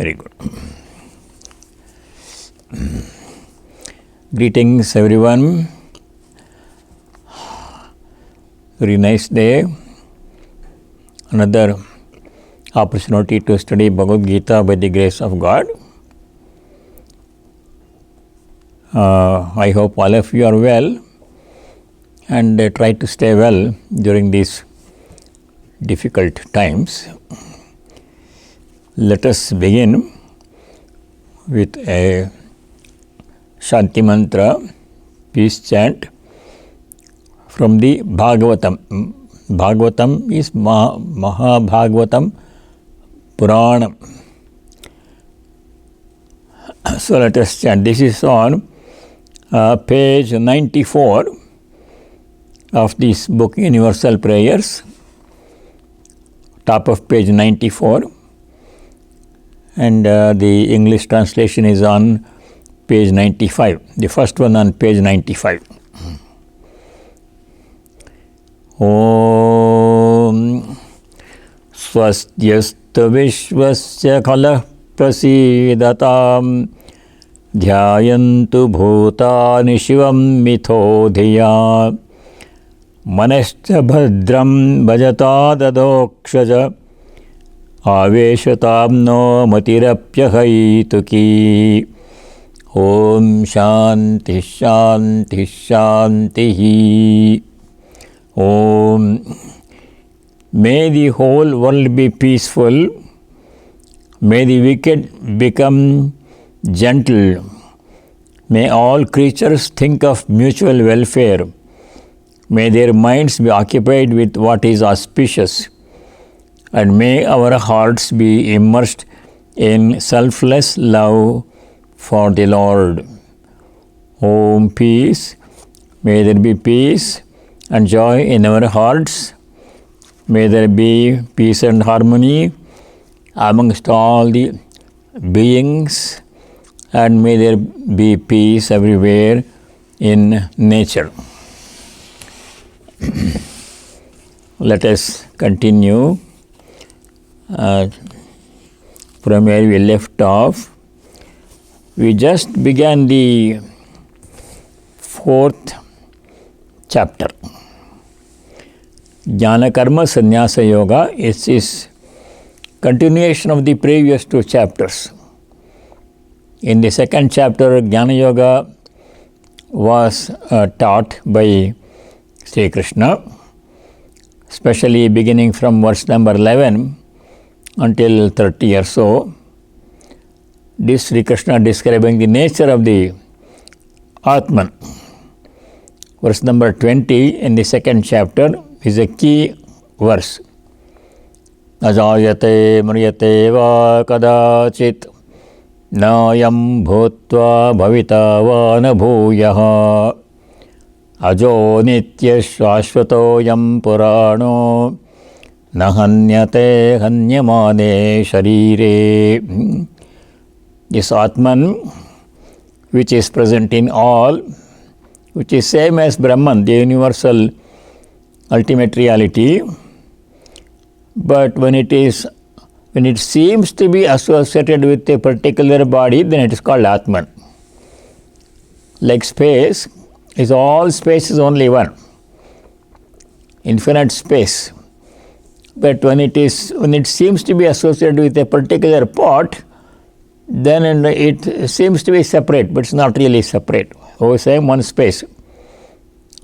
Very good. Greetings everyone. Very nice day. Another opportunity to study Bhagavad Gita by the grace of God. I hope all of you are well and try to stay well during these difficult times. Let us begin with a Shanti Mantra, peace chant from the Bhagavatam. Bhagavatam is Mahabhagavatam Purana. So let us chant. This is on page 94 of this book, Universal Prayers, top of page 94, and the English translation is on page 95, the first one on page 95. Om Swastyastu Vishwasya Khalah Prasidatam Dhyayantu Bhutani Shivam Mitho Dhiya Manascha Bhadram Bhajata Dadokshaja Aveshatam No Matirapyahaituki. Om Shanti Shanti Shanti. Om. May the whole world be peaceful. May the wicked become gentle. May all creatures think of mutual welfare. May their minds be occupied with what is auspicious. And may our hearts be immersed in selfless love for the Lord. Om peace. May there be peace and joy in our hearts. May there be peace and harmony amongst all the beings, and may there be peace everywhere in nature. Let us continue from where we left off. We just began the 4th chapter. Jnana Karma Sannyasa Yoga is continuation of the previous 2 chapters. In the 2nd chapter, Jnana Yoga was taught by Sri Krishna, especially beginning from verse number 11 until 30 or so. This Sri Krishna describing the nature of the Atman. Verse number 20 in the 2nd chapter is a key verse. Ajayate mriyate va kadachit nayam bhutva bhavita va na bhuyaha ajo nitya shashvato yam purano nahanyate hanyamane sharire. This Atman, which is present in all, which is same as Brahman, the universal ultimate reality, but when it seems to be associated with a particular body, then it is called Atman. Like space, all space is only one, infinite space. But when it seems to be associated with a particular part, then it seems to be separate, but it's not really separate. Oh, same one space.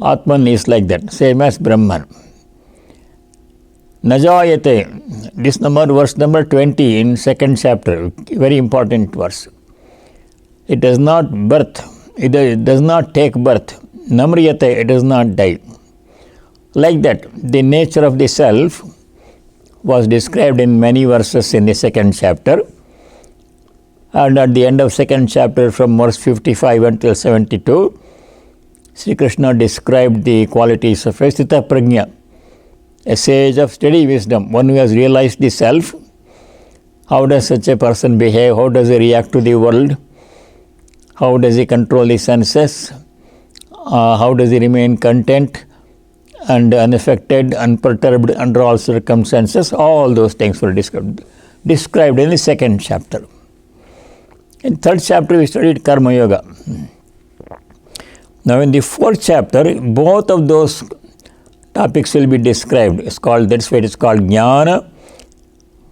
Atman is like that, same as Brahman. Najayate, this verse number 20 in 2nd chapter, very important verse. It does not take birth. Namriyate, it does not die. Like that, the nature of the self was described in many verses in the 2nd chapter. And at the end of 2nd chapter, from verse 55 until 72, Sri Krishna described the qualities of a Sthita Prajna, a sage of steady wisdom, one who has realized the self. How does such a person behave? How does he react to the world? How does he control the senses? How does he remain content and unaffected, unperturbed under all circumstances? All those things were described in the 2nd chapter. In third chapter we studied Karma Yoga. Now in the fourth chapter, both of those topics will be described. That's why it is called Jnana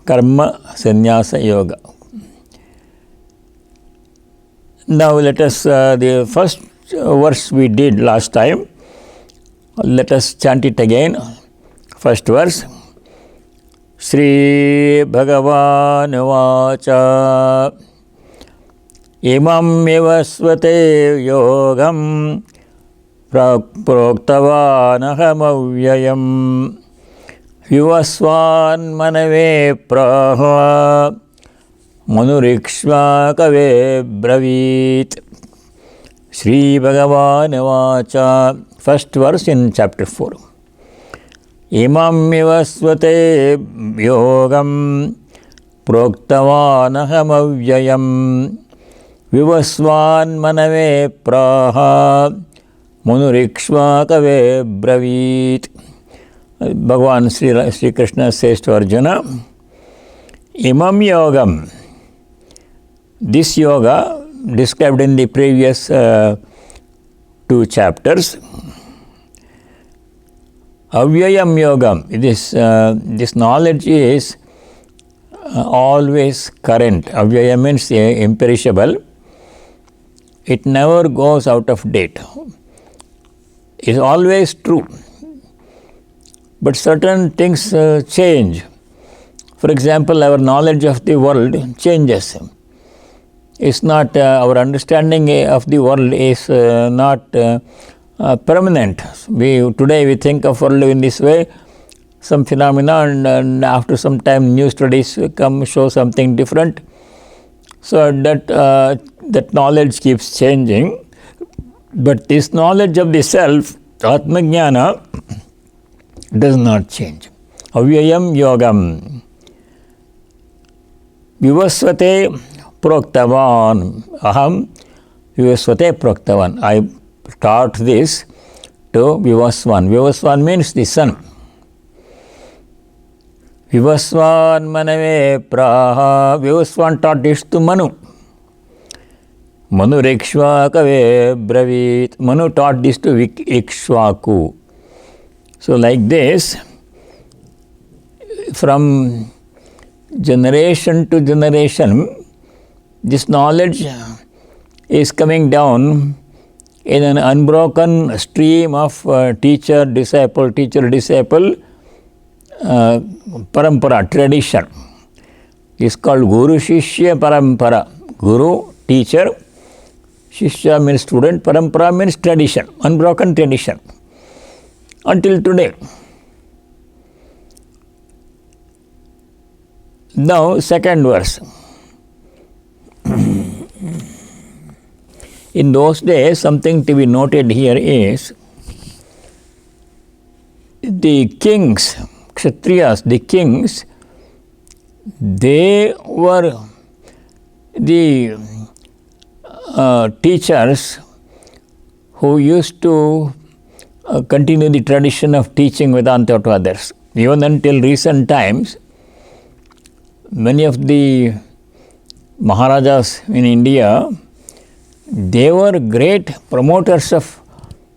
Karma Sannyasa Yoga. Now let us, the first verse we did last time, let us chant it again. First verse. Shri Bhagavan Vacha Imam Evasvate Yogam Proktavan Ahamavyayam Vivasvan Manave Praha Manurikshva Kave Bravit. Shri Bhagavan Vacha. First verse in chapter 4. Imam Evasvate Yogam Proktavan Ahamavyayam Vivasvan Manave Praha Manurikshva Kave Bravit. Bhagavan Sri Krishna says to Arjuna, Imam Yogam, this yoga described in the previous 2 chapters, Avyayam Yogam, this knowledge is always current. Avyayam means imperishable. It never goes out of date. It's always true. But certain things change. For example, our knowledge of the world changes. It's not, our understanding of the world is not permanent. Today we think of world in this way, some phenomena, and after some time new studies show something different. So that knowledge keeps changing. But this knowledge of the self, Atma Jnana, does not change. Avyayam Yogam Vivasvate Proktavan. Aham Vivasvate Proktavan. I taught this to Vivasvan. Vivasvan means the sun. Vivasvan Manave Praha. Vivasvan taught this to Manu. Manu Ikshvakave Bravit. Manu taught this to Ikshvaku. So like this, from generation to generation, this knowledge is coming down in an unbroken stream of teacher-disciple, parampara, tradition. It's called Guru Shishya Parampara. Guru, teacher, Shishya means student, Parampara means tradition, unbroken tradition. Until today. Now, second verse. In those days, something to be noted here is the kings, Kshatriyas, the kings, they were the teachers who used to continue the tradition of teaching Vedanta to others. Even until recent times, many of the Maharajas in India, they were great promoters of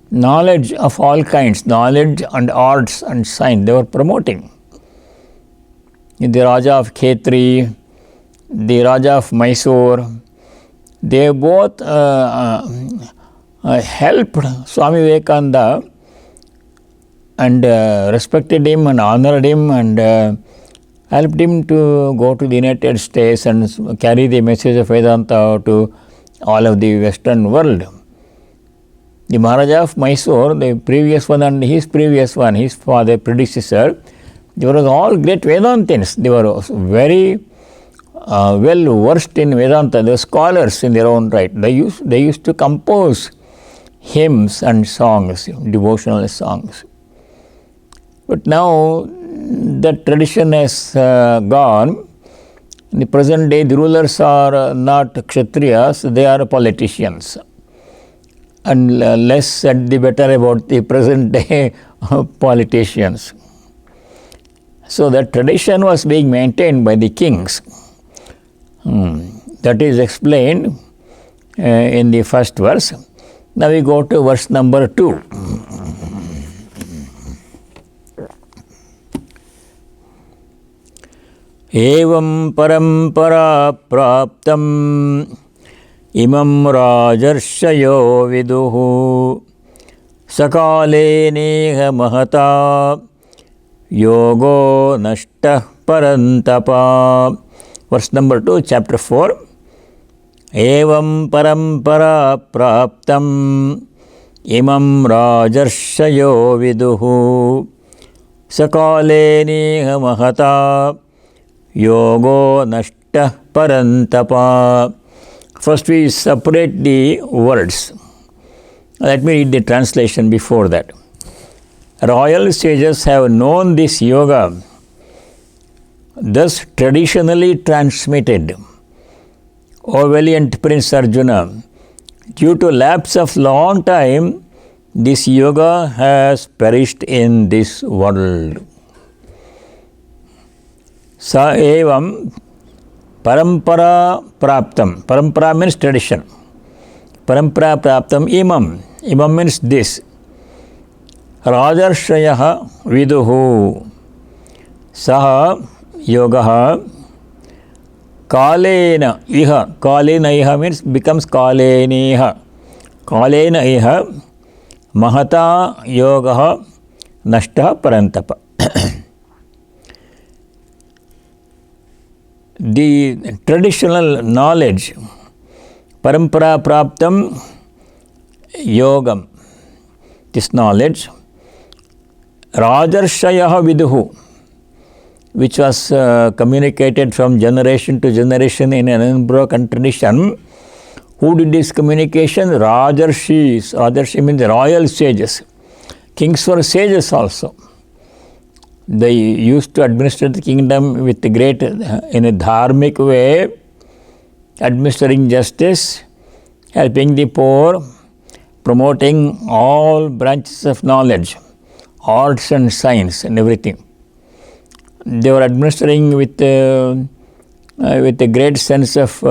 knowledge of all kinds, knowledge and arts and science. They were promoting. The Raja of Khetri, the Raja of Mysore, they both helped Swami Vivekananda and respected him and honored him and helped him to go to the United States and carry the message of Vedanta to all of the Western world. The Maharaja of Mysore, the previous one and his previous one, his father, predecessor, they were all great Vedantins. They were very well versed in Vedanta. They were scholars in their own right. They used to compose hymns and songs, devotional songs. But now that tradition has gone. In the present day, the rulers are not Kshatriyas, they are politicians. And less said the better about the present day politicians. So that tradition was being maintained by the kings. That is explained in the first verse. Now we go to verse number 2. Evam parampara praptam imam rajarshayo viduhu sakale neha mahata yogo nashtah parantapa. Verse number 2, chapter 4. Evam parampara praptam imam rajarshayo viduhu sakale neha mahata yogo nashtah parantapa. First we separate the words. Let me read the translation before that. Royal sages have known this yoga, thus traditionally transmitted. O valiant Prince Arjuna, due to lapse of long time, this yoga has perished in this world. Sa evam parampara praptam. Parampara means tradition. Parampara praptam imam. Imam means this. Rajarshayah viduhu. Saha yogaha kalena iha. Kalena iha means becomes kaleniha. Kalena iha mahata yogaha nashtah parantapa. The traditional knowledge, parampara praptam yogam, this knowledge, rajarshayah viduhu, which was communicated from generation to generation in an unbroken tradition. Who did this communication? Rajarshis. Rajarshi means royal sages. Kings were sages also. They used to administer the kingdom with great, in a dharmic way, administering justice, helping the poor, promoting all branches of knowledge, arts and science and everything. They were administering with a great sense of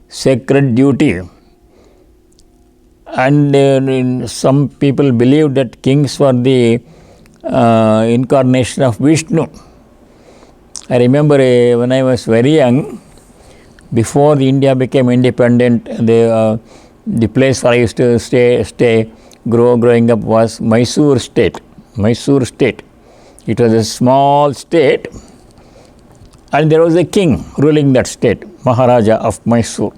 sacred duty. And some people believe that kings were the incarnation of Vishnu. I remember when I was very young, before India became independent, the place where I used to stay growing up was Mysore state. Mysore state. It was a small state, and there was a king ruling that state, Maharaja of Mysore.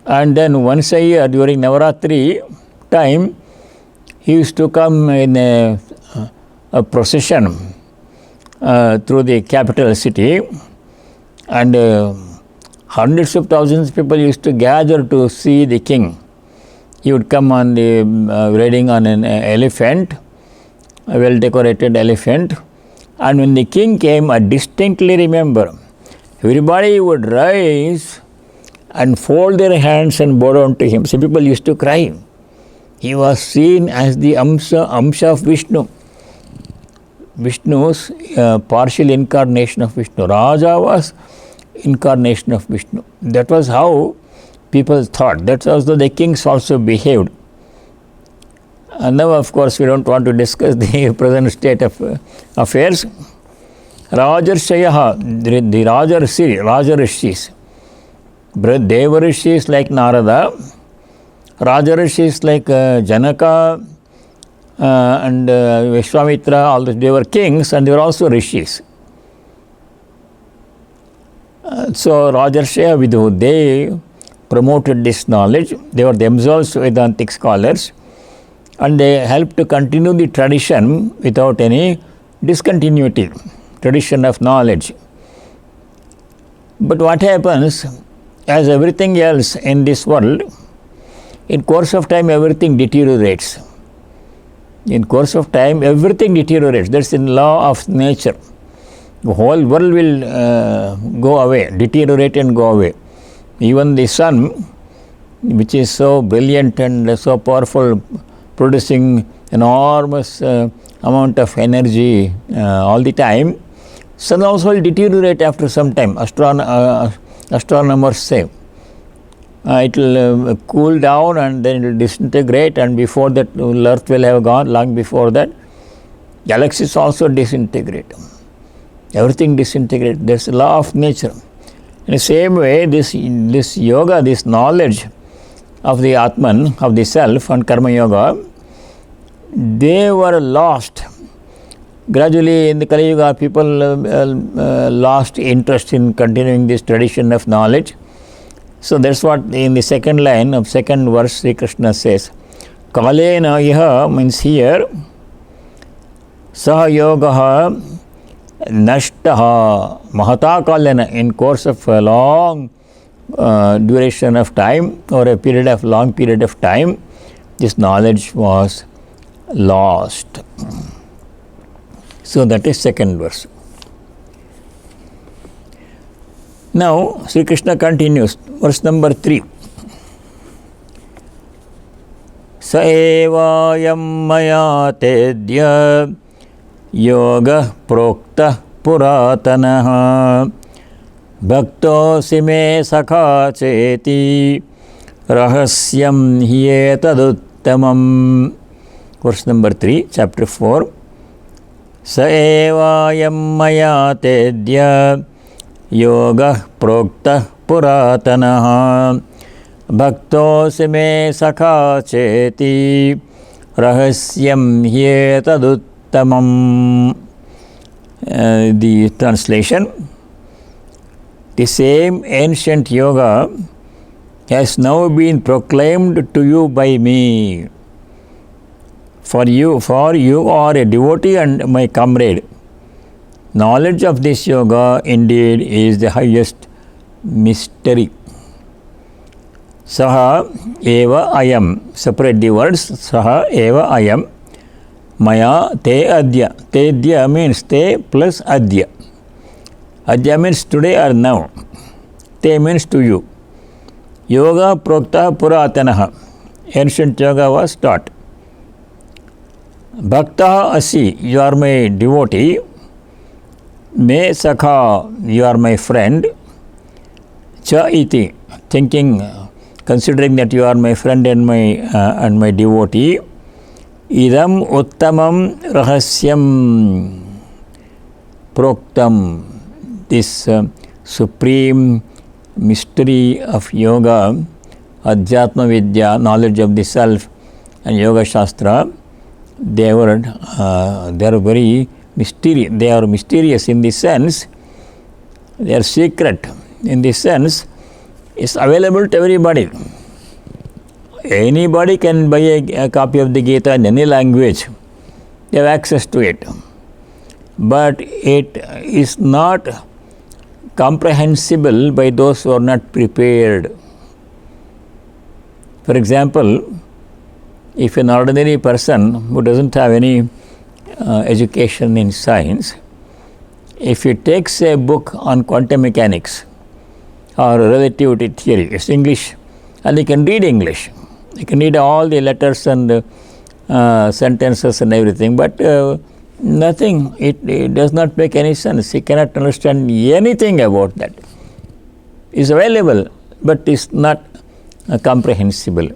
And then once a year during Navaratri time, he used to come in a procession through the capital city, and hundreds of thousands of people used to gather to see the king. He would come on the riding on an elephant, a well-decorated elephant, and when the king came, I distinctly remember, everybody would rise and fold their hands and bow down to him. Some people used to cry. He was seen as the Amsha of Vishnu. Vishnu's partial incarnation of Vishnu. Raja was incarnation of Vishnu. That was how people thought. That's how the kings also behaved. And now, of course, we don't want to discuss the present state of affairs. Rajarshayah, the Rajarishis. Devarishis like Narada, Rajarishis like Janaka and Vishwamitra, all those, they were kings and they were also rishis. So Rajarshaya Vidu, they promoted this knowledge. They were themselves Vedantic scholars, and they helped to continue the tradition without any discontinuity, tradition of knowledge. But what happens, as everything else in this world, in course of time everything deteriorates. In course of time everything deteriorates. That's in law of nature. The whole world will go away, deteriorate and go away. Even the sun, which is so brilliant and so powerful, producing enormous amount of energy all the time, sun also will deteriorate after some time. astronomers say. It will cool down and then it will disintegrate, and before that Earth will have gone, long before that galaxies also disintegrate. Everything disintegrates. There's a law of nature. In the same way, this yoga, this knowledge of the Atman, of the self, and Karma Yoga, they were lost. Gradually in the Kali Yuga, people lost interest in continuing this tradition of knowledge. So that's what in the second line of second verse Sri Krishna says. Kalena iha means here, saha yogaha nashtaha mahata kalena, in course of a long duration of time or a period of long period of time, this knowledge was lost. So that is second verse. Now Sri Krishna continues, verse number 3. Sa evayam maya tedya yoga prokta puratanaha bhaktosi me sakha cheti rahasyam hyetaduttamam. Verse number 3, chapter 4. Sa evayam maya tedya yoga prokta puratanaha bhaktosi me sakha cheti rahasyam hyetaduttamam. The translation: the same ancient yoga has now been proclaimed to you by me. For you are a devotee and my comrade. Knowledge of this yoga indeed is the highest mystery. Saha eva ayam. Separate the words. Saha eva ayam. Maya te adya. Te adya means te plus adya. Adya means today or now. Te means to you. Yoga prokta puratanaha. Ancient yoga was taught. Bhakta asi, you are my devotee. Me sakha, you are my friend. Cha iti, thinking, considering that you are my friend and my devotee. Idam uttamam rahasyam proktam. This supreme mystery of yoga, Adhyatma Vidya, knowledge of the self, and Yoga Shastra, they are very mysterious. They are mysterious in the sense, they are secret in the sense, it's available to everybody. Anybody can buy a copy of the Gita in any language. They have access to it. But it is not comprehensible by those who are not prepared. For example, if an ordinary person who doesn't have any education in science, if he takes a book on quantum mechanics or relativity theory, it's English, and he can read English. He can read all the letters and sentences and everything, but nothing, it does not make any sense. He cannot understand anything about that. It's available, but it's not comprehensible,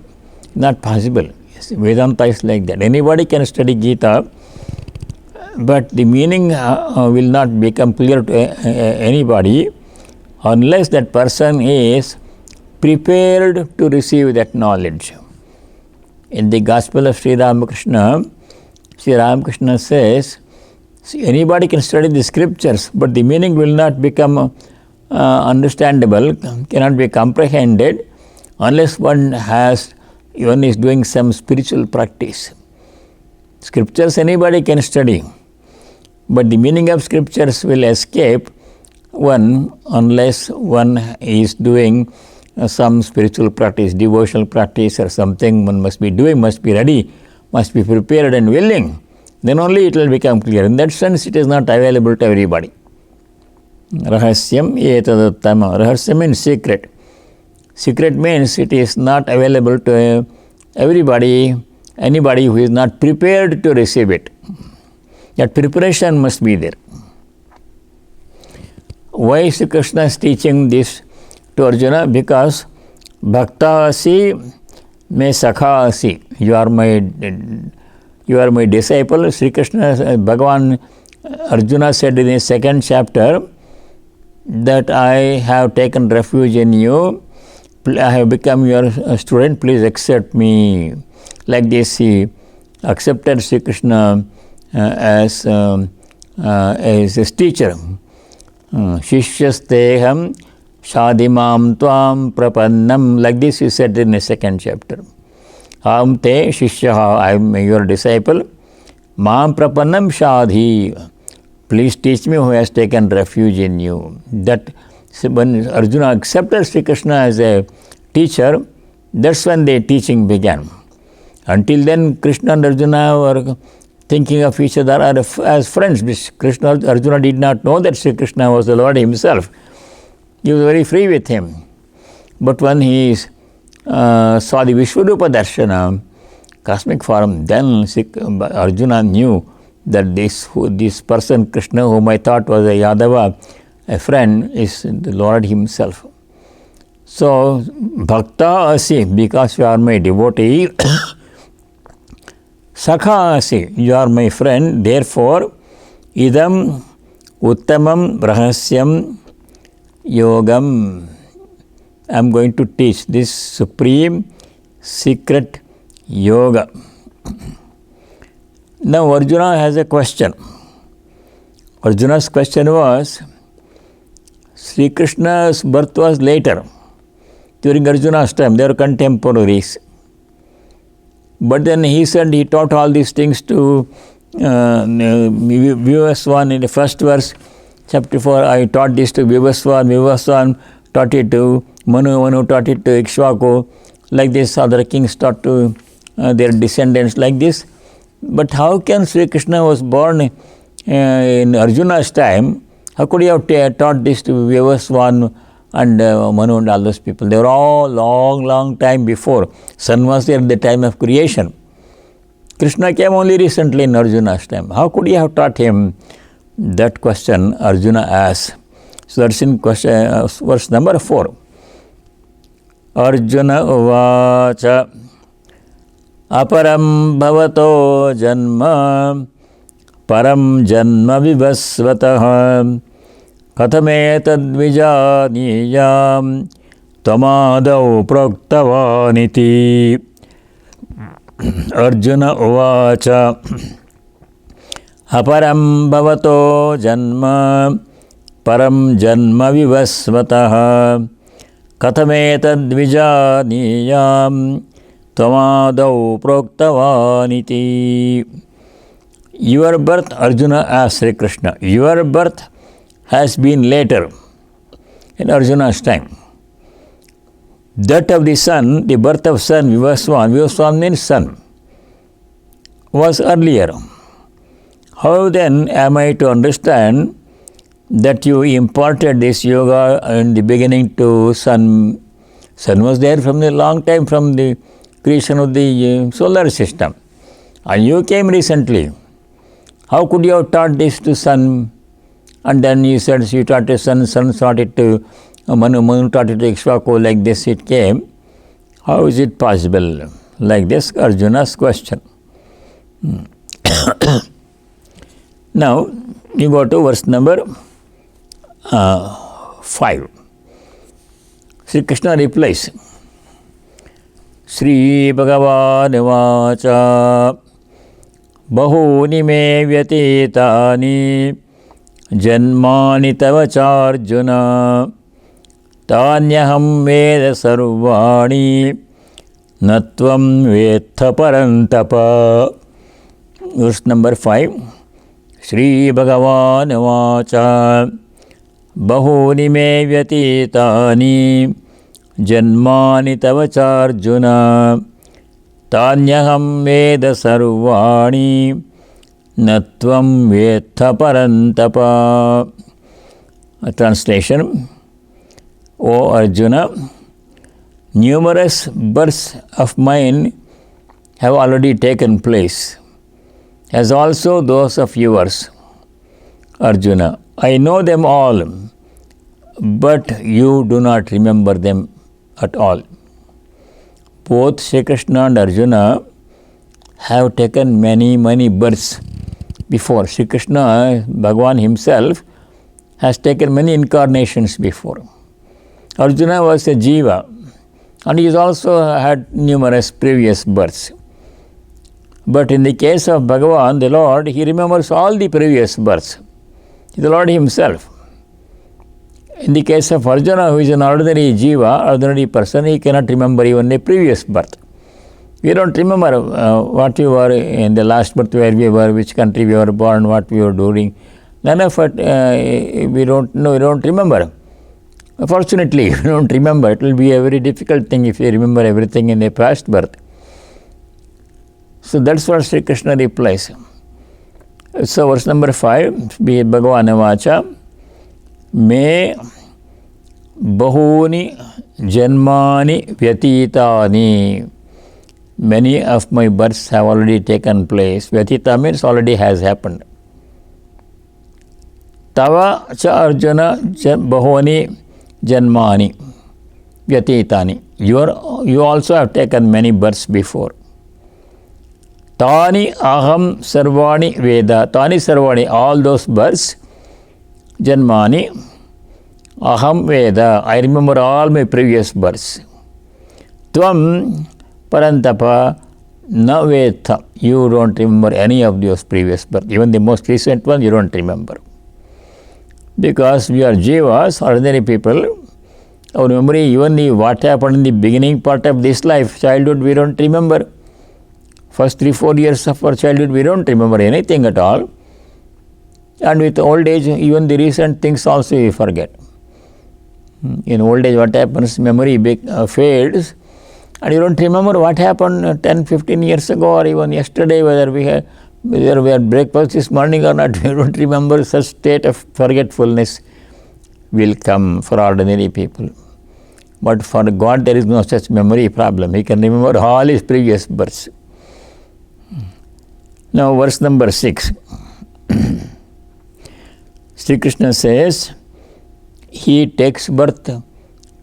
not possible. Yes, Vedanta is like that. Anybody can study Gita, but the meaning will not become clear to anybody unless that person is prepared to receive that knowledge. In the Gospel of Sri Ramakrishna, Sri Ramakrishna says, anybody can study the scriptures, but the meaning will not become understandable, cannot be comprehended unless one is doing some spiritual practice. Scriptures anybody can study, but the meaning of scriptures will escape one unless one is doing some spiritual practice, devotional practice or something. One must be doing, must be ready, must be prepared and willing. Then only it will become clear. In that sense, it is not available to everybody. Rahasyam etaduttama. Rahasya means secret. Secret means it is not available to everybody, anybody who is not prepared to receive it. That preparation must be there. Why Sri Krishna is teaching this to Arjuna, because Bhakta asi, me Sakha asi. You are my disciple. Sri Krishna, Bhagavan Arjuna said in the second chapter that I have taken refuge in you. I have become your student. Please accept me. Like this, he accepted Sri Krishna as his teacher. Shishyasteham shadimam tvam prapannam. Like this he said in the second chapter. Aham te shishyaha, I am your disciple. Mam prapannam shadhi. Please teach me who has taken refuge in you. That when Arjuna accepted Sri Krishna as a teacher, that's when the teaching began. Until then, Krishna and Arjuna were thinking of each other as friends. Arjuna did not know that Sri Krishna was the Lord himself. He was very free with him. But when he saw the Vishwarupa Darshana, cosmic form, then Arjuna knew that this person, Krishna, whom I thought was a Yadava, a friend, is the Lord himself. So, Bhakta asi, because you are my devotee, Sakha asi, you are my friend, therefore, idam uttamam rahasyam yogam. I am going to teach this supreme secret yoga. Now Arjuna has a question. Arjuna's question was, Sri Krishna's birth was later. During Arjuna's time, they were contemporaries. But then he said he taught all these things to Vivaswan in the first verse, chapter 4. I taught this to Vivaswan, Vivaswan taught it to Manu, Manu taught it to Ikshvaku. Like this, other kings taught to their descendants like this. But how can Sri Krishna was born in Arjuna's time? How could he have taught this to Vivaswan and Manu and all those people? They were all long time before. Sun was there at the time of creation. Krishna came only recently in Arjuna's time. How could he have taught him? That question Arjuna asked. So that's in question, verse number 4. Arjuna uvacha aparam bhavato janma param janma vivasvatah kathametad vijaniyam tamadau proktavaniti. Arjuna uvacha aparam bhavato janma param janma vivasvatah kathametad vijaniyam tamadau proktavaniti. Your birth, Arjuna asked Sri Krishna, your birth has been later in Arjuna's time. That of the sun, the birth of sun, Vivaswan, Vivaswan means sun, was earlier. How then am I to understand that you imparted this yoga in the beginning to sun? Sun was there from a long time, from the creation of the solar system. And you came recently. How could you have taught this to sun? And then you said you taught to sun, sun taught it to Manu, Manu taught it to Ikshvaku, like this it came. How is it possible? Like this, Arjuna's question. Now, you go to verse number 5. Sri Krishna replies, Shri Bhagavan vacha bahuni me vyatitani janmani tavacha Arjuna tanyaham veda sarvani natvam vetha parantapa. Verse number 5. Shri Bhagavan vacha bahuni me vyatitani janmani tavacha Arjuna tanyaham veda sarvani natvam vetha parantapa. A translation. O Arjuna, numerous births of mine have already taken place, as also those of yours. Arjuna, I know them all but you do not remember them at all. Both Sri Krishna and Arjuna have taken many births before. Sri Krishna, Bhagavan himself, has taken many incarnations before. Arjuna was a jiva, and he has also had numerous previous births. But in the case of Bhagavan, the Lord, he remembers all the previous births. The Lord himself. In the case of Arjuna, who is an ordinary jiva, ordinary person, he cannot remember even a previous birth. We don't remember what we were in the last birth, where we were, which country we were born, what we were doing. None of it we don't know, we don't remember. Fortunately, we don't remember. It will be a very difficult thing if you remember everything in a past birth. So that's what Sri Krishna replies. So verse number 5, Bhagavan Vacha, Me bahuni janmani vyatitani. Many of my births have already taken place. Vyatita means already has happened. Tava cha Arjuna bahuni janmani vyatitani. You also have taken many births before. Tani aham sarvani veda. Tani sarvani, all those births. Janmani aham veda. I remember all my previous births. Tvam parantapa na veta. You don't remember any of those previous births. Even the most recent one you don't remember. Because we are jivas, ordinary people, our memory, even what happened in the beginning part of this life, childhood, we don't remember. First 3-4 years of our childhood, we don't remember anything at all. And with old age, even the recent things also we forget. In old age, what happens? Memory fades, and you don't remember what happened 10-15 years ago, or even yesterday, whether we had breakfast this morning or not. We don't remember. Such state of forgetfulness will come for ordinary people. But for God, there is no such memory problem. He can remember all his previous births. Now, verse number 6. Sri Krishna says, he takes birth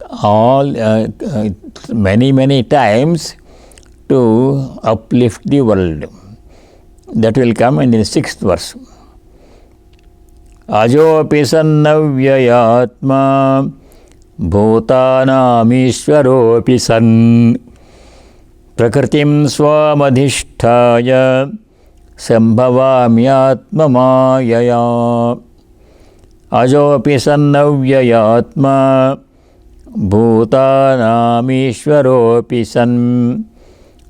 all many times to uplift the world. That will come in the 6th verse. Ajopi sannavyayatma bhutanamishwaropi san prakritim swamadhisthaya sambhavamyatmamayaya. Ajopi sannavyayatma bhutanamishwaropi san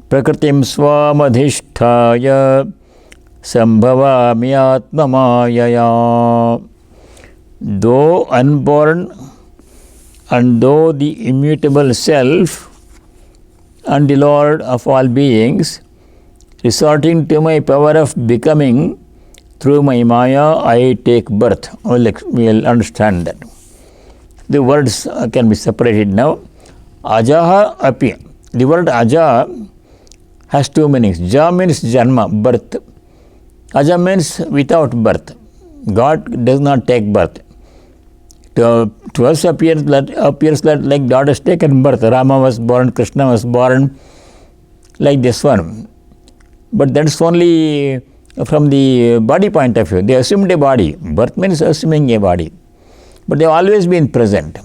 prakritim swamadhisthaya sambhavamyatmamayaya. Though unborn and though the immutable self and the Lord of all beings, resorting to my power of becoming through my maya, I take birth. We will understand that. The words can be separated now. Ajaha api. The word aja has two meanings. Ja means janma, birth. Aja means without birth. God does not take birth. To us appears that like God has taken birth. Rama was born, Krishna was born, like this one. But that's only from the body point of view. They assumed a body. Birth means assuming a body. But they have always been present.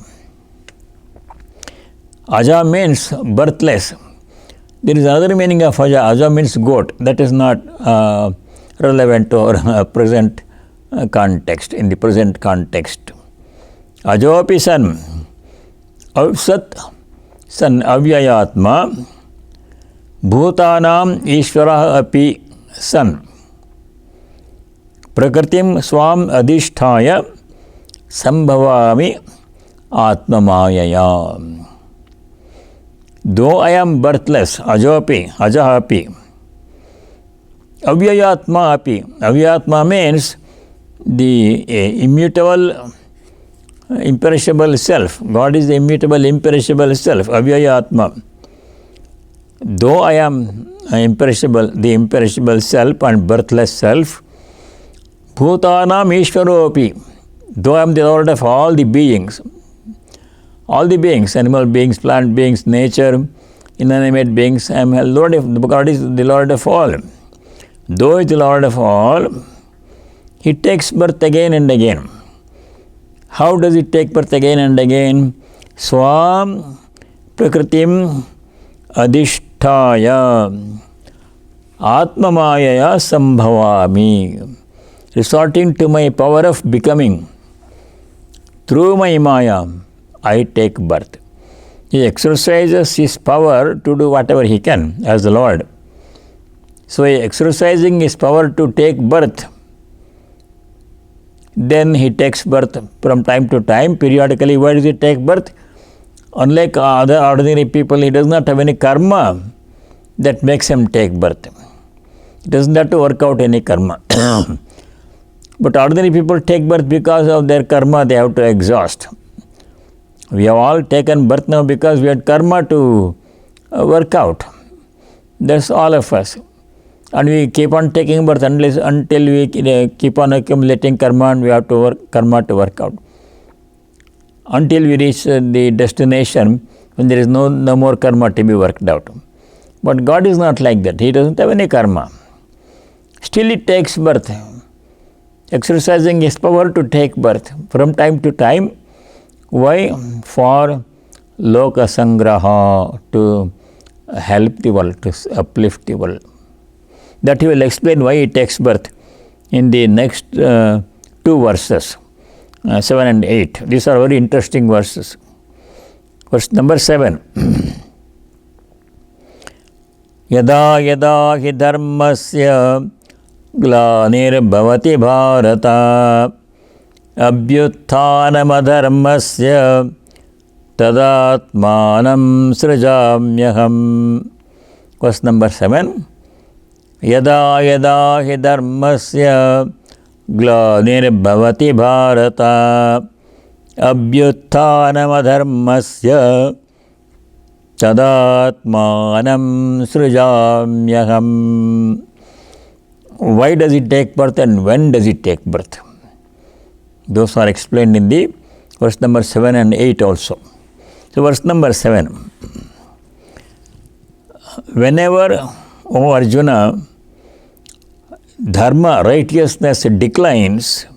Aja means birthless. There is another meaning of aja. Aja means goat. That is not relevant to present context, in the present context. Ajopi san, avsat san avyayatma, bhutanam ishvara api san, prakritim swam adhisthaya sambhavami atmamayaya. Though I am birthless, ajopi, ajahapi, avyayatma api. Avyayatma means the immutable, imperishable self. God is the immutable, imperishable self, avyayatma. Though I am imperishable, the imperishable self and birthless self, bhutanam ishvaropi. Though I am the Lord of all the beings, All the beings, animal beings, plant beings, nature, inanimate beings, I am Lord of, God is the Lord of all. Though he is the Lord of all, he takes birth again and again. How does he take birth again and again? Swam prakritim adhisthaya atmamayaya sambhavami. Resorting to my power of becoming, through my maya, I take birth. He exercises his power to do whatever he can as the Lord. So he exercising his power to take birth, then he takes birth from time to time, periodically. Why does he take birth? Unlike other ordinary people, he does not have any karma that makes him take birth. He doesn't have to work out any karma. But ordinary people take birth because of their karma they have to exhaust. We have all taken birth now because we had karma to work out. That's all of us. And we keep on taking birth until we keep on accumulating karma, and we have to work karma to work out. Until we reach the destination when there is no more karma to be worked out. But God is not like that. He doesn't have any karma. Still he takes birth, exercising his power to take birth from time to time. Why? For loka sangraha, to help the world, to uplift the world. That he will explain why he takes birth in the next two verses, 7 and 8. These are very interesting verses. Verse number 7. Yada yada hi dharmasya glanirbhavati bharata abhyuttanamadharmasya tadatmanam srijamyaham. Verse number 7. Yada yada hi dharmasya glanirbhavati bharata abhyuttanamadharmasya tadatmanam srijamyaham. Why does it take birth and when does it take birth? Those are explained in the verse number 7 and 8 also. So verse number 7. Whenever, O Arjuna, dharma, righteousness declines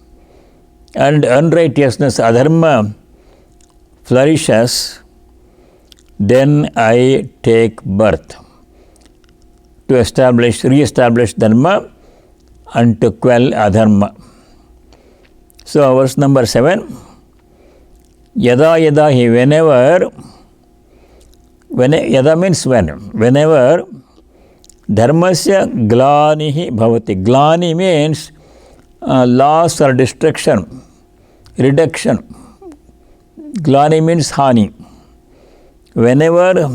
and unrighteousness, adharma, flourishes, then I take birth to re-establish dharma and to quell adharma. So verse number 7, yada yada hi, whenever, yada means when, whenever dharmasya glanihi bhavati. Glani means loss or destruction, reduction. Glani means hani. Whenever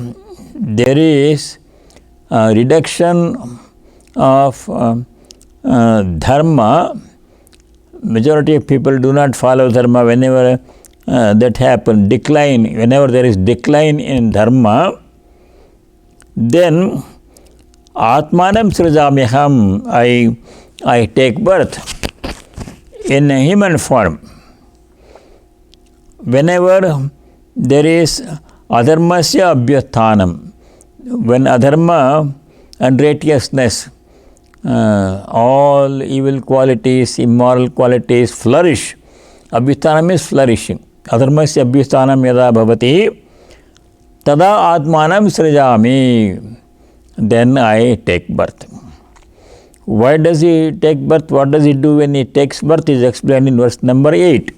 there is reduction of dharma, majority of people do not follow dharma. Whenever that happens, decline, whenever there is decline in dharma, then atmanam srijamyaham, I take birth in a human form. Whenever there is adharmasya abhyuthanam, when adharma, unrighteousness, all evil qualities, immoral qualities flourish. Abhyuthanam is flourishing. Adharmasya abhyuthanam yada bhavati tada atmanam srijami, then I take birth. Why does he take birth? What does he do when he takes birth is explained in verse number 8.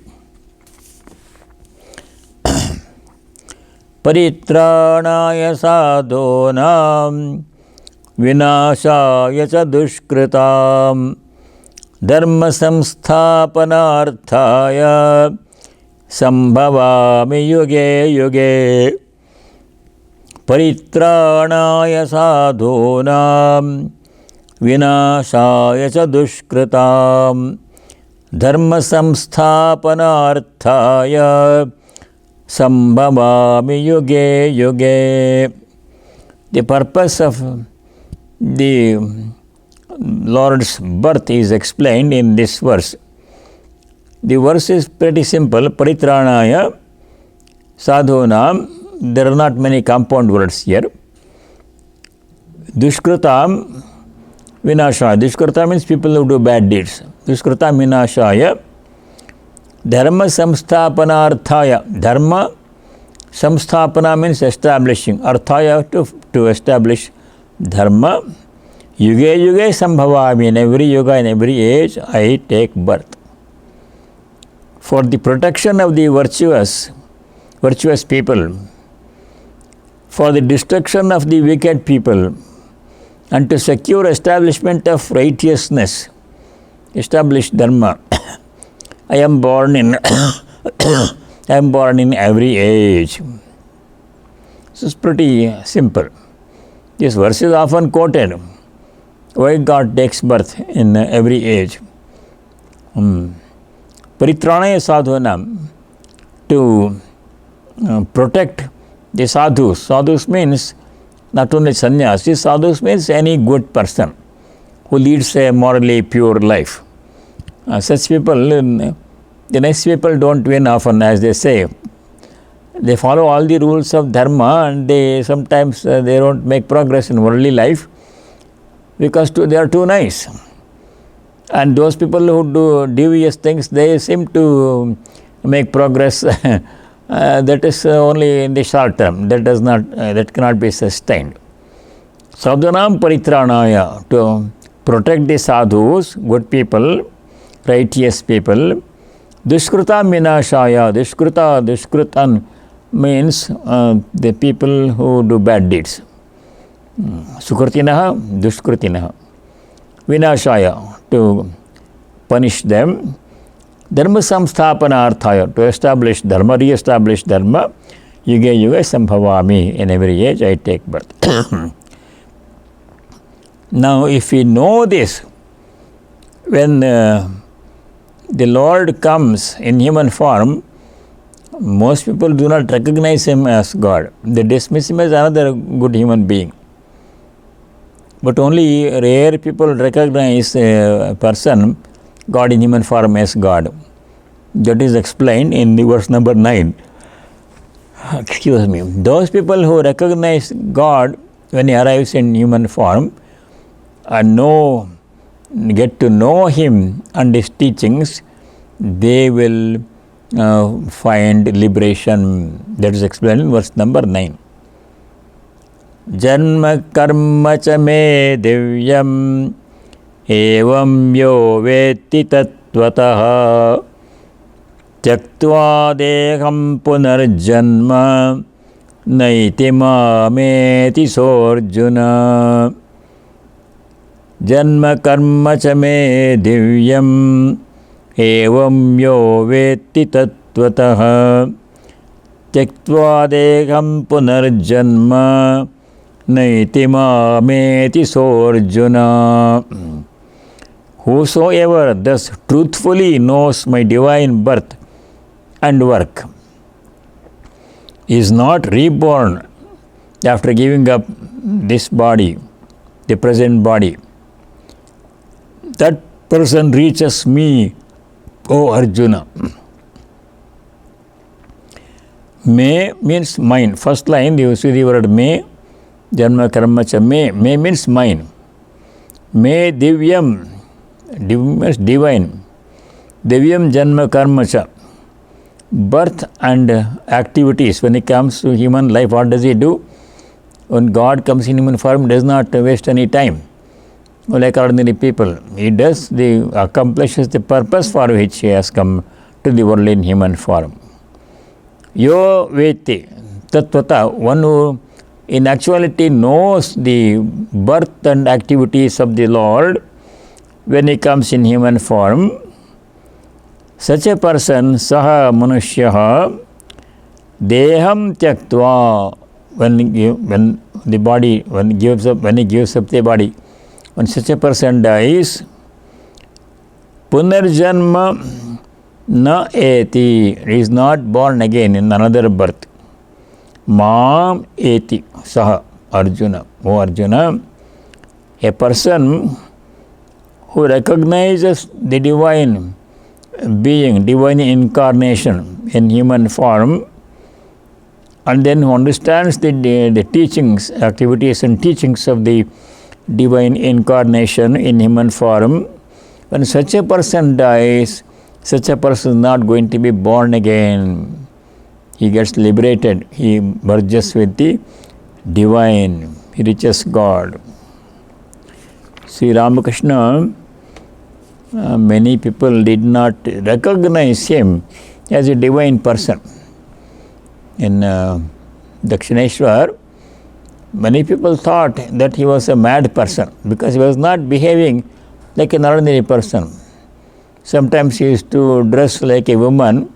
Paritranaya sadhonam vinashaya cha dushkritam dharma samsthapanarthaya sambhavami yuge yuge. Paritranaya sadhonam vinashaya cha dushkritam dharma samsthapanarthaya sambhavami yuge yuge. The purpose of the Lord's birth is explained in this verse. The verse is pretty simple. Paritranaya, Sadhunam, there are not many compound words here. Dushkritam vinashaya. Dushkrita means people who do bad deeds. Dushkritam vinashaya. Dharma samsthapanarthaya. Dharma samsthapana means establishing. Arthaya to establish dharma. Yuge yuge sambhavami. In every yuga, in every age, I take birth. For the protection of the virtuous people, for the destruction of the wicked people, and to secure establishment of righteousness, establish dharma, I am born in every age. So it's pretty simple. This verse is often quoted. Why God takes birth in every age. Paritranaya sadhunam, to protect the sadhus. Sadhus means not only sannyasi, sadhus means any good person who leads a morally pure life. Such people, the nice people don't win often, as they say. They follow all the rules of dharma and they sometimes they don't make progress in worldly life because they are too nice. And those people who do devious things, they seem to make progress. That is only in the short term. That cannot be sustained. Sadhunam paritranaya, to protect the sadhus, good people, righteous people. Dushkrita vinashaya. Dushkritan means the people who do bad deeds. Sukritinaha, dushkritinaha. Vinashaya, to punish them. Dharma samsthapanarthaya, to establish dharma, re-establish dharma. Yuge yuge sambhavami, in every age I take birth. Now if we know this, when the Lord comes in human form, most people do not recognize him as God. They dismiss him as another good human being. But only rare people recognize a person, God in human form, as God. That is explained in the verse number 9. Excuse me. Those people who recognize God when he arrives in human form and get to know him and his teachings, they will find liberation. That is explained in verse number 9. Janma karma cha me divyam evam yo veti tattvataha tyaktva deham punarjanma naiti mameti sorjuna. Janma karma cha me divyam evam yo veti tattvataha tyaktva deham punarjanma naiti mameti sorjuna. Whosoever thus truthfully knows my divine birth and work is not reborn after giving up this body, the present body. That person reaches me, O Arjuna. Me means mine. First line you see the word me. Janma karma cha me. Me means mine. Me divyam. Div means divine. Divyam janma karma cha. Birth and activities. When it comes to human life, what does he do? When God comes in human form, does not waste any time. Like ordinary people. He accomplishes the purpose for which he has come to the world in human form. Yo veti tattvata, one who in actuality knows the birth and activities of the Lord when he comes in human form. Such a person, saha manushyaha, deham tyaktva, when he gives up the body, when such a person dies, punarjanma na eti, he is not born again in another birth. Mam eti, saha, Arjuna. O Arjuna, a person who recognizes the divine being, divine incarnation in human form, and then who understands the teachings, activities and teachings of the divine incarnation in human form, when such a person dies, such a person is not going to be born again. He gets liberated. He merges with the divine. He reaches God. Sri Ramakrishna, many people did not recognize him as a divine person. In Dakshineshwar, many people thought that he was a mad person because he was not behaving like an ordinary person. Sometimes he used to dress like a woman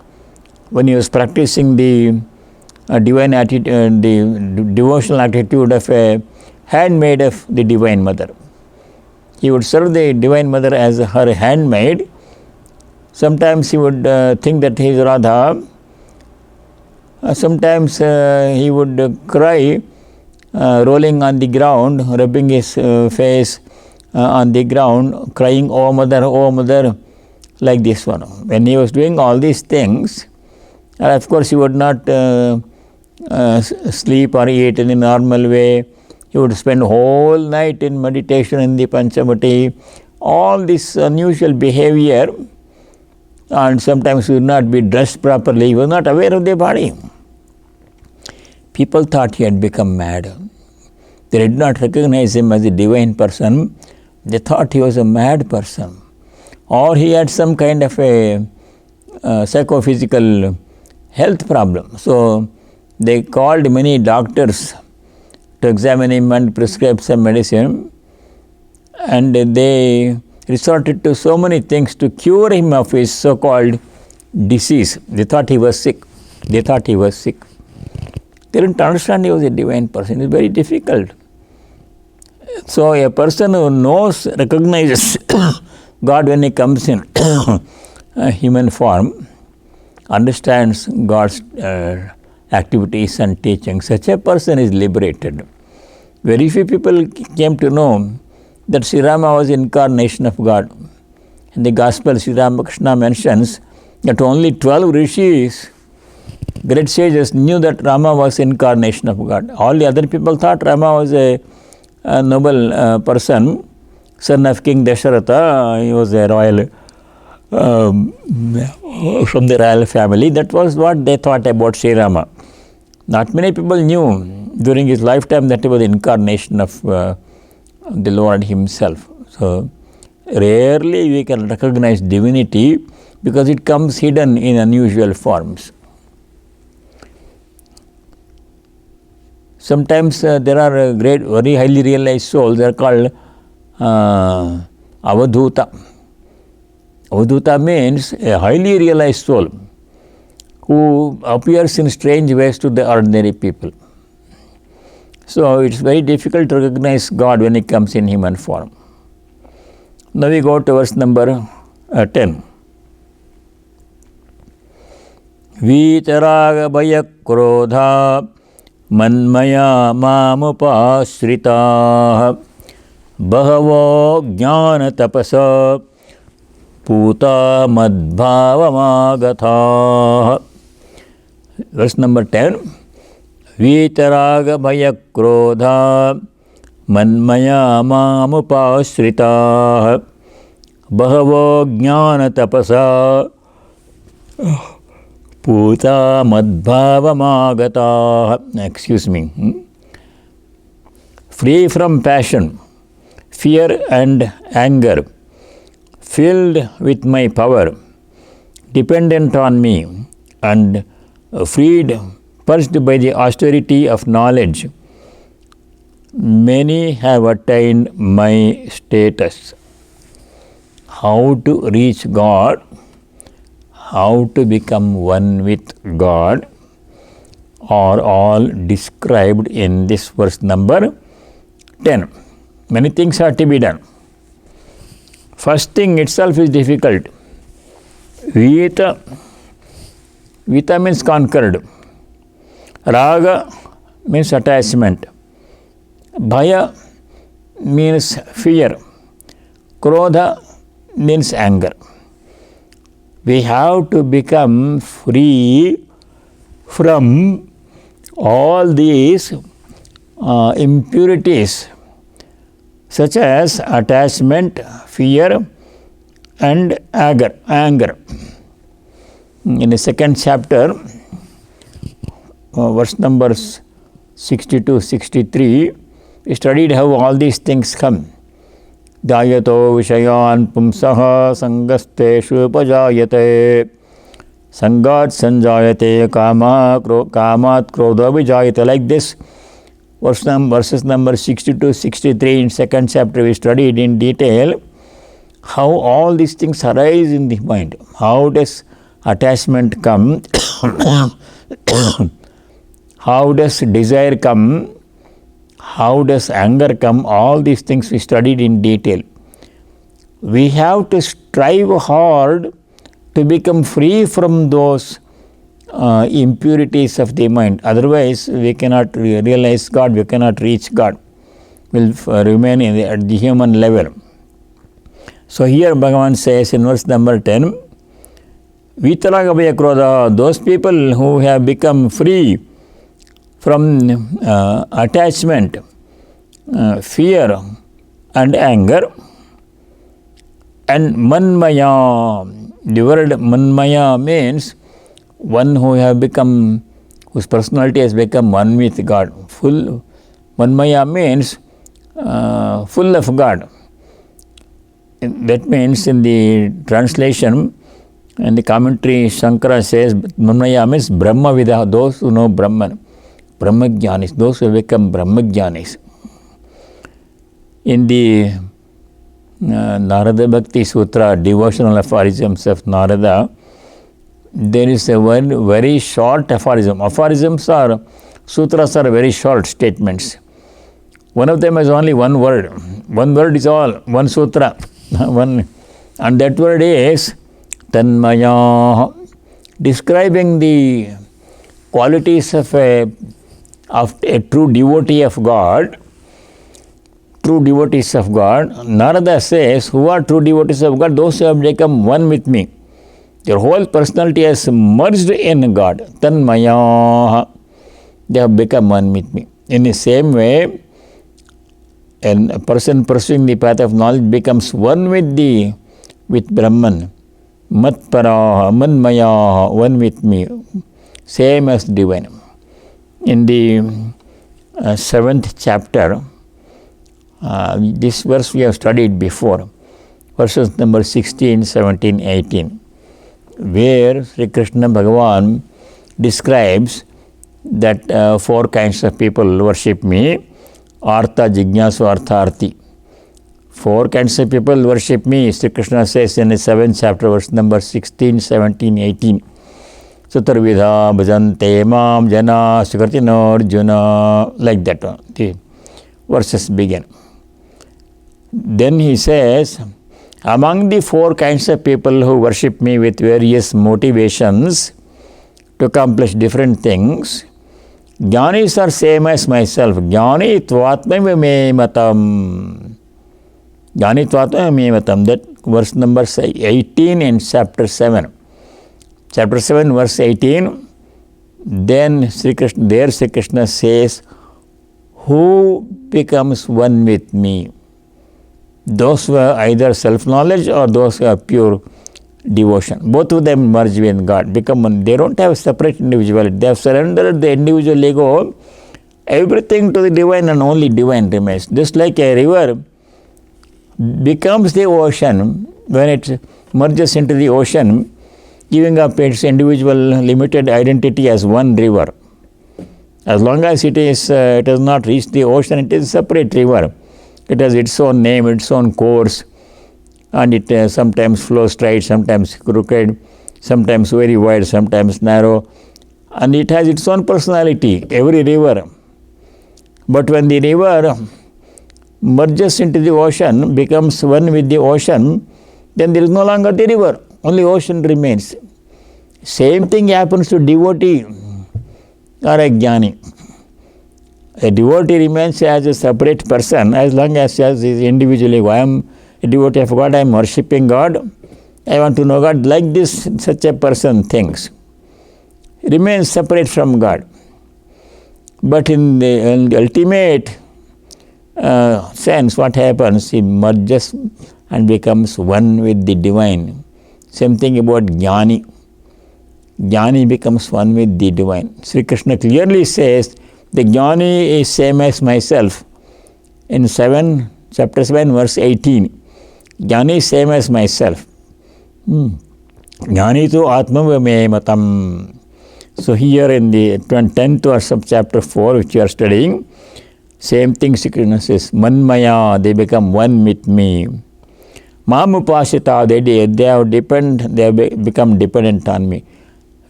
when he was practicing the divine attitude, the devotional attitude of a handmaid of the Divine Mother. He would serve the Divine Mother as her handmaid. Sometimes he would think that he is Radha. Sometimes he would cry, rolling on the ground, rubbing his face on the ground, crying, "Oh mother," like this one. When he was doing all these things, of course he would not sleep or eat in a normal way. He would spend whole night in meditation in the Panchamati. All this unusual behavior, and sometimes he would not be dressed properly. He was not aware of the body. People thought he had become mad. They did not recognize him as a divine person. They thought he was a mad person, or he had some kind of a psychophysical health problem. So they called many doctors to examine him and prescribe some medicine, and they resorted to so many things to cure him of his so-called disease. They thought he was sick. They didn't understand he was a divine person. It's very difficult. So a person who recognizes God when he comes in human form, understands God's activities and teachings, such a person is liberated. Very few people came to know that Sri Rama was incarnation of God. In the Gospel, Sri Ramakrishna mentions that only 12 rishis, great sages, knew that Rama was incarnation of God. All the other people thought Rama was a noble person, son of King Dasharatha. He was a royal from the royal family. That was what they thought about Sri Rama. Not many people knew during his lifetime that he was the incarnation of the Lord himself. So rarely we can recognize divinity because it comes hidden in unusual forms. Sometimes there are great, very highly realized souls. They are called avadhuta. Avadhuta means a highly realized soul who appears in strange ways to the ordinary people. So it's very difficult to recognize God when he comes in human form. Now we go to verse number 10. Vitaraga bhaya krodha manmaya mamupasrita bahavo jnana tapasa puta madbhavamagatha. Verse number 10. Vitaraga bhaya krodha manmaya mamupasrita bahavo jnana tapasa puta madbhavamagata. Excuse me. Free from passion, fear and anger, filled with my power, dependent on me, and freed, purged by the austerity of knowledge, many have attained my status. How to reach God, how to become one with God are all described in this verse number 10. Many things are to be done. First thing itself is difficult. Vita means conquered. Raga means attachment. Bhaya means fear. Krodha means anger. We have to become free from all these impurities such as attachment, fear and anger. In the second chapter, verse numbers 62-63, we studied how all these things come. Dhayato vishayan pumsaha sangasteshu upajayate sangat sanjayate kamat krodha vijayate. Like this, verses number 62-63 in second chapter we studied in detail how all these things arise in the mind. How does attachment come? How does desire come? How does anger come? All these things we studied in detail. We have to strive hard to become free from those impurities of the mind. Otherwise, we cannot realize God, we cannot reach God. We will remain at the human level. So here Bhagavan says in verse number 10, Vitalagabhaya Krodha, those people who have become free from attachment, fear and anger, and manmaya. The word manmaya means one who have become, whose personality has become one with God. Full manmaya means full of God. That means in the translation and the commentary, Shankara says manmaya means Brahma Vida, those who know Brahman. Brahmajnanis, those who become Brahmajnanis. In the Narada Bhakti Sutra, devotional aphorisms of Narada, there is a very short aphorism. Aphorisms are, sutras are very short statements. One of them has only one word. One word is all, one sutra. And that word is Tanmaya, describing the qualities of a true devotee of God. True devotees of God. Narada says, who are true devotees of God? Those who have become one with me. Their whole personality has merged in God. Tanmaya. They have become one with me. In the same way, a person pursuing the path of knowledge becomes one with Brahman. Matparaha, manmaya, one with me. Same as divine. In the 7th chapter, this verse we have studied before, verses number 16, 17, 18, where Sri Krishna Bhagavan describes that 4 kinds of people worship me: Artha, Jignasu, Artharthi. 4 kinds of people worship me, Sri Krishna says in the 7th chapter, verse number 16, 17, 18. Satarvidha bhajante mam jana sukratino arjuna. Like that one, the verses begin. Then he says, among the 4 kinds of people who worship me with various motivations to accomplish different things, Jnanis are same as myself. Jnani tvatma me matam. Jnani tvatma me matam. That verse number 18 in chapter 7. Chapter 7, verse 18. Then Sri Krishna says, who becomes one with me? Those who are either self-knowledge or those who are pure devotion. Both of them merge with God, become one. They don't have separate individuality. They have surrendered the individual ego, everything to the divine, and only divine remains. Just like a river becomes the ocean when it merges into the ocean, giving up its individual limited identity as one river. As long as it has not reached the ocean, it is a separate river. It has its own name, its own course, and it sometimes flows straight, sometimes crooked, sometimes very wide, sometimes narrow, and it has its own personality, every river. But when the river merges into the ocean, becomes one with the ocean, then there is no longer the river, only ocean remains. Same thing happens to devotee or a jnani. A devotee remains as a separate person as long as he is individually. I am a devotee of God, I am worshipping God, I want to know God. Like this, such a person thinks. Remains separate from God. But in the ultimate sense, what happens? He merges and becomes one with the divine. Same thing about Jnani. Jnani becomes one with the divine. Sri Krishna clearly says the Jnani is same as myself. In chapter 7, verse 18, Jnani is same as myself. Jnani tu atma me matam. So here in the 10th verse of chapter 4, which you are studying, same thing Sri Krishna says, Manmaya, they become one with me. Mamupasita, they have become dependent on me.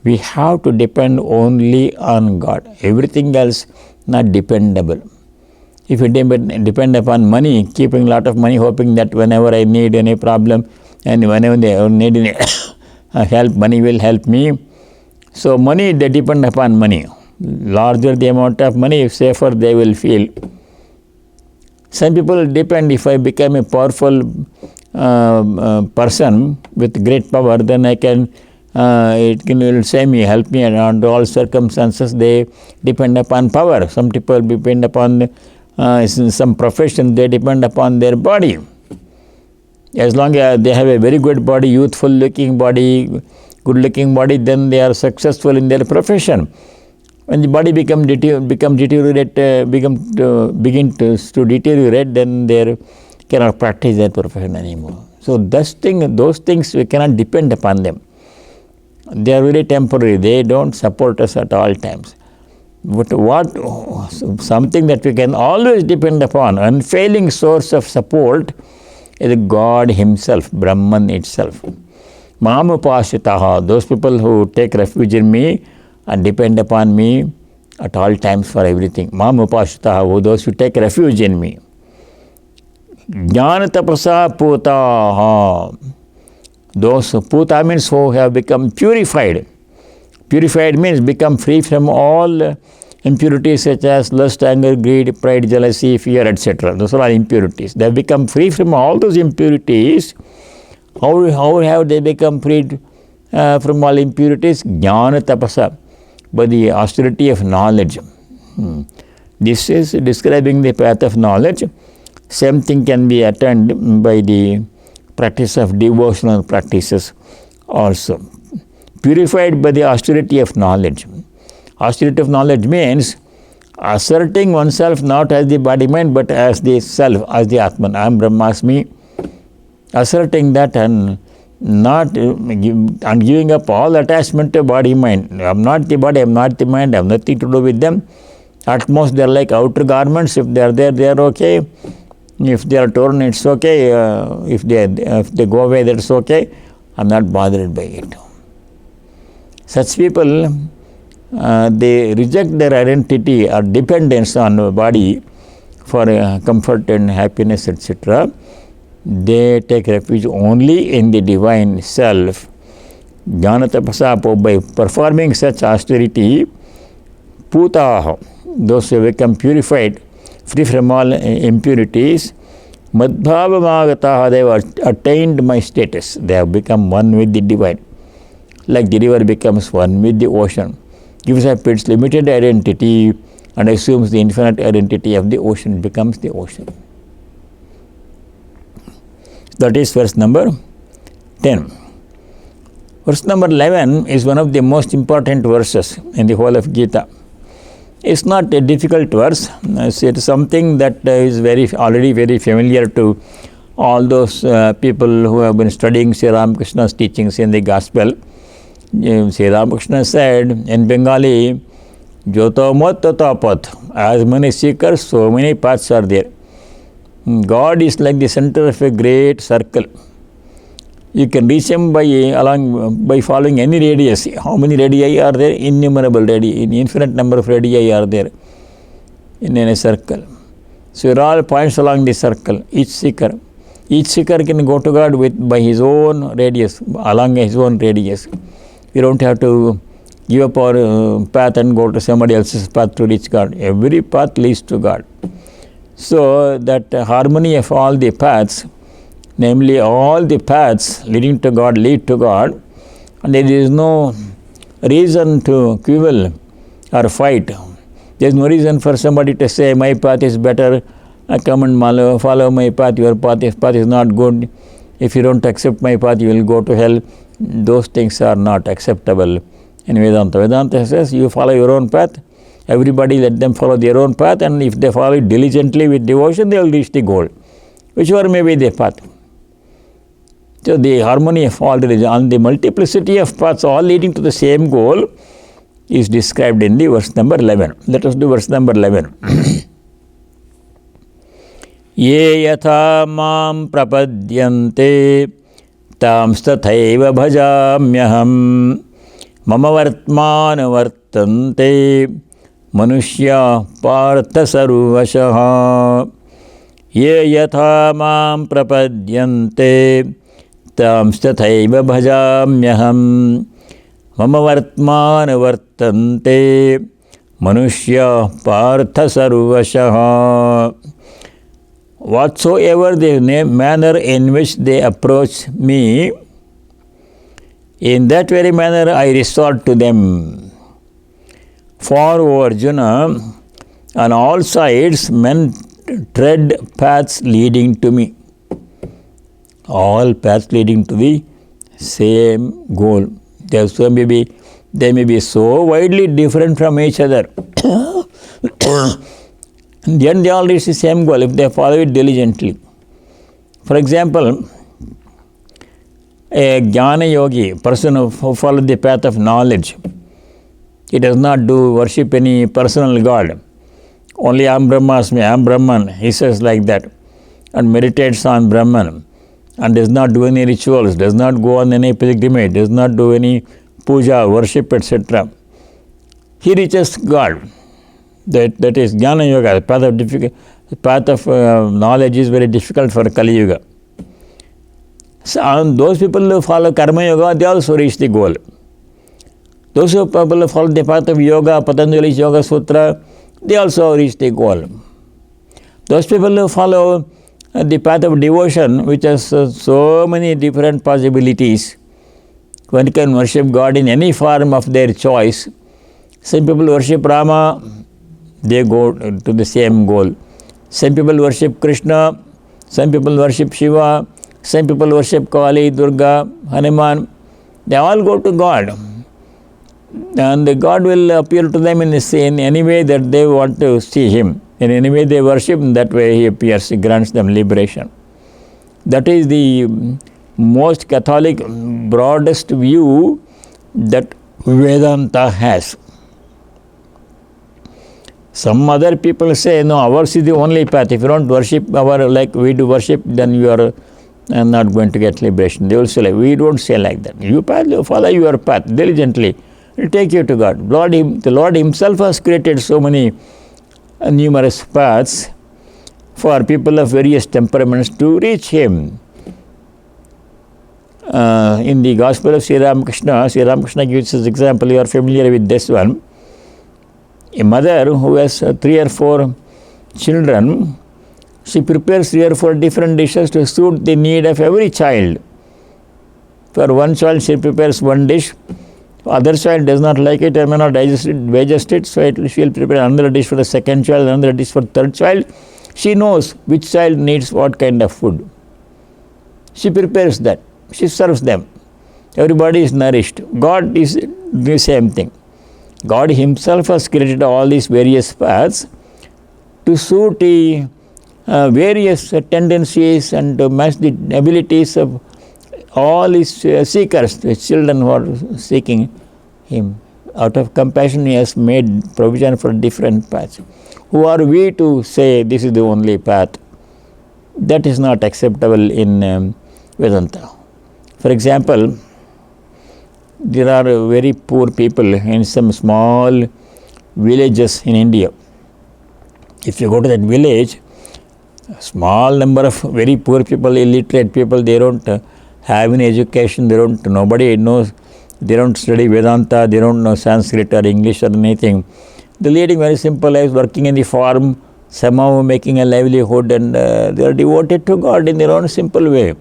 We have to depend only on God. Everything else not dependable. If you depend upon money, keeping a lot of money, hoping that whenever I need any problem and whenever they need any help, money will help me. So money, they depend upon money. Larger the amount of money, safer they will feel. Some people depend, if I become a powerful person with great power, then I can, will save me, help me, and under all circumstances they depend upon power. Some people depend upon some profession, they depend upon their body. As long as they have a very good body, youthful looking body, good looking body, then they are successful in their profession. When the body begin to deteriorate, then they cannot practice their profession anymore. So those things we cannot depend upon them. They are very temporary. They don't support us at all times. But something that we can always depend upon, unfailing source of support, is God Himself, Brahman itself. Mamupasitaha, those people who take refuge in me and depend upon me at all times for everything. Mamupasitaha, those who take refuge in me. Jnana tapasa putaha, those puta means who have become purified. Purified means become free from all impurities such as lust, anger, greed, pride, jealousy, fear, etc. Those are all impurities. They have become free from all those impurities. How have they become freed from all impurities? Jnana tapasa, by the austerity of knowledge. This is describing the path of knowledge. Same thing can be attained by the practice of devotional practices also. Purified by the austerity of knowledge. Austerity of knowledge means asserting oneself not as the body mind but as the self, as the Atman. I am Brahmasmi. Asserting that and giving up all attachment to body mind. I am not the body, I am not the mind, I have nothing to do with them. At most they are like outer garments. If they are there, they are okay. If they are torn, it's okay. If they go away, that's okay. I am not bothered by it. Such people, they reject their identity or dependence on the body for comfort and happiness, etc. They take refuge only in the divine self. Jnana tapasa, by performing such austerity, putaha, those who become purified, free from all impurities, madbhavamagataha, they have attained my status. They have become one with the divine. Like the river becomes one with the ocean, gives up its limited identity and assumes the infinite identity of the ocean, becomes the ocean. That is verse number 10. Verse number 11 is one of the most important verses in the whole of Gita. It's not a difficult verse. It's something that is already very familiar to all those people who have been studying Sri Ramakrishna's teachings in the gospel. Sri Ramakrishna said in Bengali, Joto mat tata path. As many seekers, so many paths are there. God is like the center of a great circle. You can reach Him by following any radius. How many radii are there? Innumerable radii. Infinite number of radii are there in a circle. So it all points along the circle. Each seeker can go to God by his own radius, along his own radius. We don't have to give up our path and go to somebody else's path to reach God. Every path leads to God. So that harmony of all the paths, namely all the paths leading to God lead to God, and there is no reason to quibble or fight There is no reason for somebody to say, my path is better, come and follow my path, your path is not good. If you don't accept my path, you will go to hell. Those things are not acceptable in Vedanta. Vedanta says, you follow your own path, everybody let them follow their own path, and if they follow it diligently with devotion, they will reach the goal, whichever may be their path. So the harmony of all religions and the multiplicity of paths all leading to the same goal is described in the verse number 11. Let us do verse number 11. Ye yatha mam prapadyante tamstathaiva bhajamyaham mama vartmana vartante manushya partha sarvashaha. Ye yatha mam prapadyante tamstathaiva bhajamyaham mama vartmana vartante manushya partha sarvashaha. Whatsoever the manner in which they approach me, in that very manner I resort to them. For, O Arjuna, on all sides men tread paths leading to me. All paths leading to the same goal. They may be so widely different from each other. Then they all reach the same goal if they follow it diligently. For example, a Jnana Yogi, person who follows the path of knowledge, he does not worship any personal God. Only Am Brahmasmi, Am Brahman, he says like that, and meditates on Brahman, and does not do any rituals, does not go on any pilgrimage, does not do any puja, worship, etc. He reaches God. That is Jnana Yoga. The path of knowledge is very difficult for Kali Yuga. So those people who follow Karma Yoga, they also reach the goal. Those people who follow the path of Yoga, Patanjali's Yoga Sutra, they also reach the goal. Those people who follow the path of devotion, which has so many different possibilities, one can worship God in any form of their choice. Some people worship Rama, they go to the same goal. Some people worship Krishna, some people worship Shiva, some people worship Kali, Durga, Hanuman. They all go to God. And God will appear to them in any way that they want to see Him. In any way they worship, in that way He appears, He grants them liberation. That is the most Catholic, broadest view that Vedanta has. Some other people say, no, ours is the only path. If you don't worship like we do worship, then you are not going to get liberation. They will say, we don't say like that. You follow your path diligently. It will take you to God. The Lord Himself has created so many numerous paths for people of various temperaments to reach Him. In the Gospel of Sri Ramakrishna gives us example. You are familiar with this one. A mother who has 3 or 4 children, she prepares 3 or 4 different dishes to suit the need of every child. For one child, she prepares one dish. Other child does not like it or may not digest it, so she will prepare another dish for the second child, another dish for the third child. She knows which child needs what kind of food. She prepares that. She serves them. Everybody is nourished. God is the same thing. God Himself has created all these various paths to suit the various tendencies and to match the abilities of all His seekers, the children who are seeking Him. Out of compassion He has made provision for different paths. Who are we to say this is the only path? That is not acceptable in Vedanta. For example, there are very poor people in some small villages in India. If you go to that village, a small number of very poor people, illiterate people, they don't have any education, nobody knows, they don't study Vedanta, they don't know Sanskrit or English or anything. They're leading very simple lives, working in the farm, somehow making a livelihood, and they are devoted to God in their own simple way.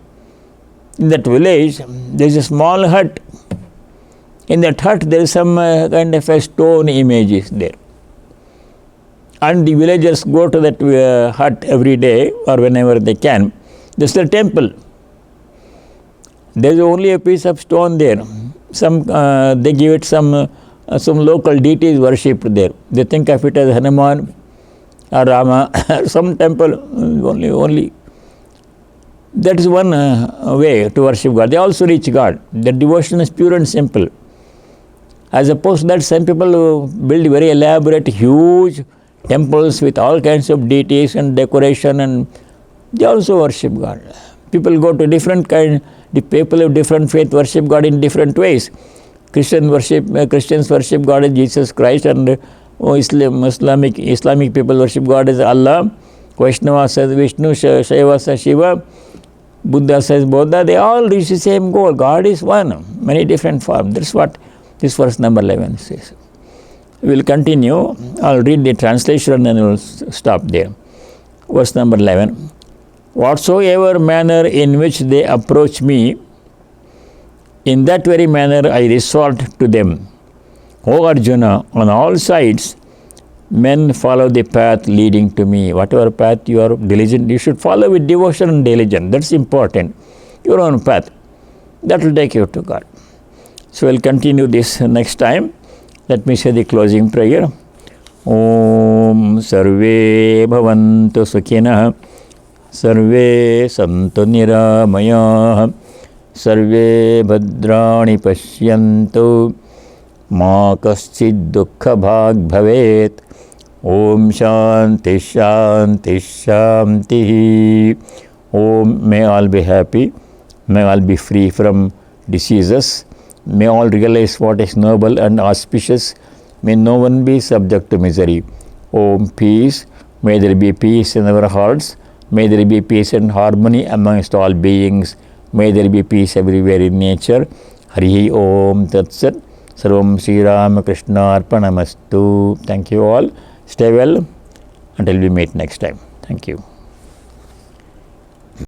In that village, there is a small hut. In that hut, there is some kind of a stone image is there. And the villagers go to that hut every day or whenever they can. This is the temple. There is only a piece of stone there. They give it some local deities worshipped there. They think of it as Hanuman or Rama or some temple only. That is one way to worship God. They also reach God. The devotion is pure and simple. As opposed to that, some people build very elaborate, huge temples with all kinds of deities and decoration, and they also worship God. People go to different kind. The people of different faith worship God in different ways. Christians worship God as Jesus Christ, and Islamic people worship God as Allah. Vaishnava says Vishnu, Shaiva says Shiva, Buddha says Buddha. They all reach the same goal. God is one, many different forms. That's what this verse number 11 says. We will continue. I'll read the translation and we'll stop there. Verse number 11. Whatsoever manner in which they approach me, in that very manner I resort to them. O Arjuna, on all sides, men follow the path leading to me. Whatever path you are diligent, you should follow with devotion and diligence. That's important. Your own path. That will take you to God. So we'll continue this next time. Let me say the closing prayer. Om Sarve Bhavantu Sukhinah, Sarve Santu Niramayah, Sarve Bhadrani Pashyantu, Ma Kaschid Dukkha Bhag Bhavet. Om Shanti Shanti Shanti. Om, may all be happy, may all be free from diseases, may all realize what is noble and auspicious, may no one be subject to misery. Om, peace, may there be peace in our hearts, may there be peace and harmony amongst all beings, may there be peace everywhere in nature. Hari Om Tat Sat. Sarvam Sri Ramakrishna Arpanamastu. Thank you all. Stay well until we meet next time. Thank you.